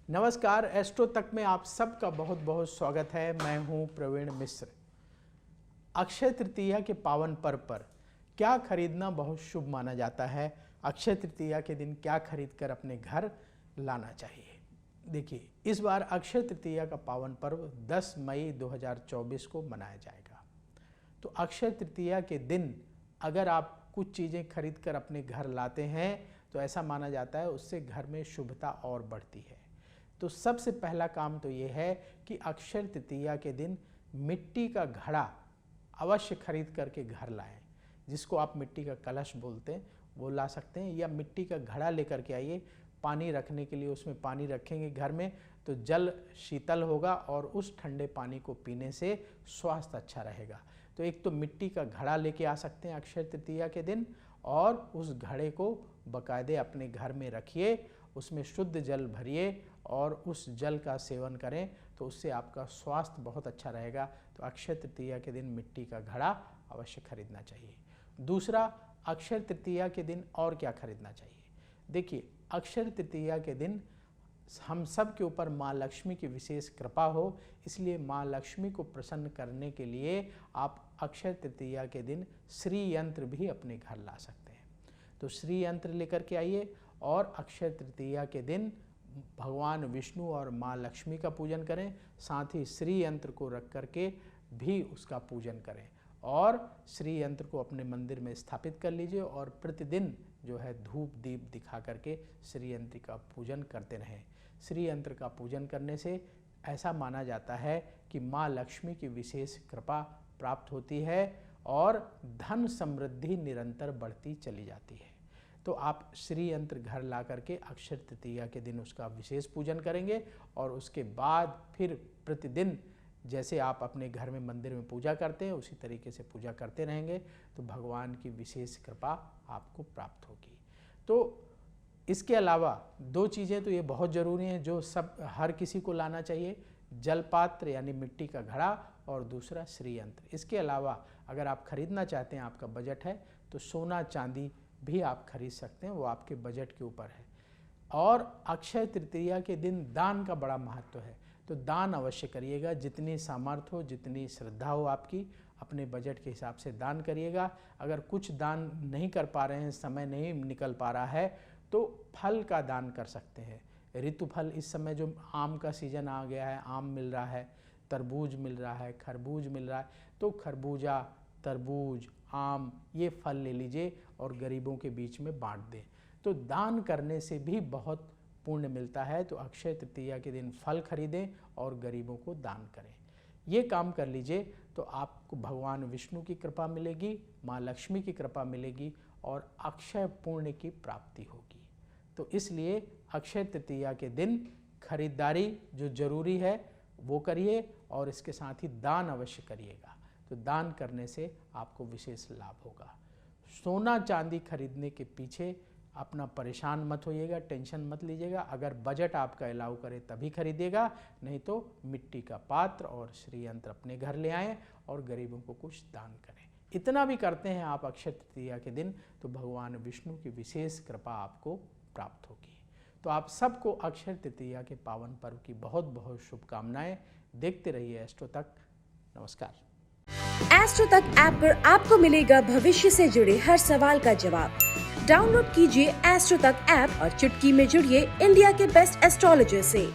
नमस्कार, एस्ट्रो तक में आप सबका बहुत बहुत स्वागत है। मैं हूं प्रवीण मिश्र। अक्षय तृतीया के पावन पर्व पर क्या खरीदना बहुत शुभ माना जाता है? अक्षय तृतीया के दिन क्या खरीदकर अपने घर लाना चाहिए? देखिए, इस बार अक्षय तृतीया का पावन पर्व 10 मई 2024 को मनाया जाएगा। तो अक्षय तृतीया के दिन अगर आप कुछ चीज़ें खरीद कर अपने घर लाते हैं तो ऐसा माना जाता है उससे घर में शुभता और बढ़ती है। तो सबसे पहला काम तो ये है कि अक्षय तृतीया के दिन मिट्टी का घड़ा अवश्य खरीद करके घर लाएं। जिसको आप मिट्टी का कलश बोलते हैं वो ला सकते हैं, या मिट्टी का घड़ा लेकर के आइए। पानी रखने के लिए उसमें पानी रखेंगे घर में तो जल शीतल होगा और उस ठंडे पानी को पीने से स्वास्थ्य अच्छा रहेगा। तो एक तो मिट्टी का घड़ा लेके आ सकते हैं अक्षय तृतीया के दिन, और उस घड़े को बाकायदे अपने घर में रखिए, उसमें शुद्ध जल भरिए और उस जल का सेवन करें तो उससे आपका स्वास्थ्य बहुत अच्छा रहेगा। तो अक्षय तृतीया के दिन मिट्टी का घड़ा अवश्य खरीदना चाहिए। दूसरा, अक्षय तृतीया के दिन और क्या खरीदना चाहिए? देखिए, अक्षय तृतीया के दिन हम सब के ऊपर माँ लक्ष्मी की विशेष कृपा हो, इसलिए माँ लक्ष्मी को प्रसन्न करने के लिए आप अक्षय तृतीया के दिन श्री यंत्र भी अपने घर ला सकते हैं। तो श्री यंत्र लेकर के आइए और अक्षय तृतीया के दिन भगवान विष्णु और माँ लक्ष्मी का पूजन करें, साथ ही श्री यंत्र को रख करके भी उसका पूजन करें और श्री यंत्र को अपने मंदिर में स्थापित कर लीजिए और प्रतिदिन जो है धूप दीप दिखा करके श्री यंत्र का पूजन करते रहें। श्री यंत्र का पूजन करने से ऐसा माना जाता है कि माँ लक्ष्मी की विशेष कृपा प्राप्त होती है और धन समृद्धि निरंतर बढ़ती चली जाती है। तो आप श्री यंत्र घर ला करके अक्षय तृतीया के दिन उसका विशेष पूजन करेंगे और उसके बाद फिर प्रतिदिन जैसे आप अपने घर में मंदिर में पूजा करते हैं उसी तरीके से पूजा करते रहेंगे तो भगवान की विशेष कृपा आपको प्राप्त होगी। तो इसके अलावा दो चीज़ें तो ये बहुत ज़रूरी हैं जो सब हर किसी को लाना चाहिए, जलपात्र यानी मिट्टी का घड़ा और दूसरा श्री यंत्र। इसके अलावा अगर आप खरीदना चाहते हैं, आपका बजट है, तो सोना चांदी भी आप खरीद सकते हैं, वो आपके बजट के ऊपर है। और अक्षय तृतीया के दिन दान का बड़ा महत्व है, तो दान अवश्य करिएगा। जितनी सामर्थ्य हो, जितनी श्रद्धा हो आपकी, अपने बजट के हिसाब से दान करिएगा। अगर कुछ दान नहीं कर पा रहे हैं, समय नहीं निकल पा रहा है, तो फल का दान कर सकते हैं। ऋतु फल, इस समय जो आम का सीज़न आ गया है, आम मिल रहा है, तरबूज मिल रहा है, खरबूज मिल रहा है, तो खरबूजा, तरबूज, आम ये फल ले लीजिए और गरीबों के बीच में बांट दें। तो दान करने से भी बहुत पुण्य मिलता है। तो अक्षय तृतीया के दिन फल खरीदें और गरीबों को दान करें। ये काम कर लीजिए तो आपको भगवान विष्णु की कृपा मिलेगी, माँ लक्ष्मी की कृपा मिलेगी और अक्षय पुण्य की प्राप्ति होगी। तो इसलिए अक्षय तृतीया के दिन खरीदारी जो जरूरी है वो करिए और इसके साथ ही दान अवश्य करिएगा। तो दान करने से आपको विशेष लाभ होगा। सोना चांदी खरीदने के पीछे अपना परेशान मत होइएगा, टेंशन मत लीजिएगा। अगर बजट आपका अलाउ करे तभी खरीदिएगा, नहीं तो मिट्टी का पात्र और श्री यंत्र अपने घर ले आएँ और गरीबों को कुछ दान करें। इतना भी करते हैं आप अक्षय तृतीया के दिन तो भगवान विष्णु की विशेष कृपा आपको प्राप्त होगी। तो आप सबको अक्षय तृतीया के पावन पर्व की बहुत बहुत शुभकामनाएं। देखते रहिए एस्ट्रो तक। नमस्कार। एस्ट्रो तक ऐप पर आपको मिलेगा भविष्य से जुड़े हर सवाल का जवाब। डाउनलोड कीजिए एस्ट्रो तक ऐप और चुटकी में जुड़िए इंडिया के बेस्ट एस्ट्रोलॉजर से।